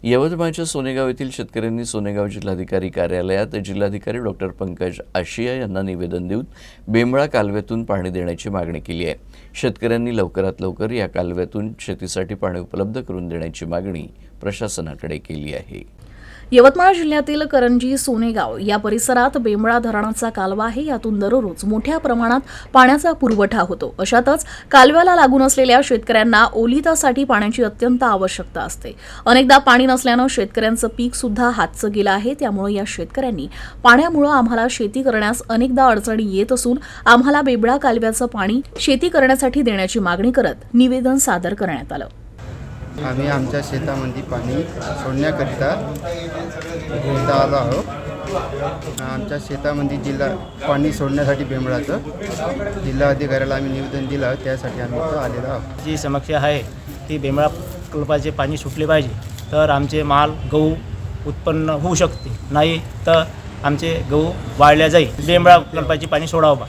यवतमाळच्या सोनेगाव येथील शेतकऱ्यांनी सोनेगाव जिल्हाधिकारी कार्यालयात जिल्हाधिकारी डॉक्टर पंकज आशिया यांना निवेदन देऊन बेंबळा कालव्यातून पाणी देण्याची मागणी केली आहे। शेतकऱ्यांनी लवकरात लवकर या कालव्यातून शेतीसाठी पाणी उपलब्ध करून देण्याची मागणी प्रशासनाकडे केली आहे। यवतमाळ जिल्ह्यातील करंजी सोनेगाव या परिसरात बेंबळा धरणाचा कालवा आहे। यातून दररोज मोठ्या प्रमाणात पाण्याचा पुरवठा होतो। अशातच कालव्याला लागून असलेल्या शेतकऱ्यांना ओलितासाठी पाण्याची अत्यंत आवश्यकता असते। अनेकदा पाणी नसल्याने शेतकऱ्यांचं पीक सुद्धा हातचं गेलं आहे। त्यामुळे या शेतकऱ्यांनी पाण्यामुळे आम्हाला शेती करण्यास अनेकदा अडचणी येत असून आम्हाला बेंबळा कालव्याचं पाणी शेती करण्यासाठी देण्याची मागणी करत निवेदन सादर करण्यात आलं। आम्ही आमच्या शेतामध्ये पाणी सोडण्याकरिता इथं आलो आहोत। आमच्या शेतामध्ये पाणी सोडण्यासाठी बेंबळाचं जिल्हाधिकाऱ्याला आम्ही निवेदन दिलं, त्यासाठी आम्ही इथं आलेलो आहोत। जी समस्या आहे ती बेंबळा प्रकल्पाचे पाणी सुटले पाहिजे, तर आमचे माल गहू उत्पन्न होऊ शकते, नाही तर आमचे गहू वाळल्या जाईल। बेंबळा प्रकल्पाचे पाणी सोडावं बा।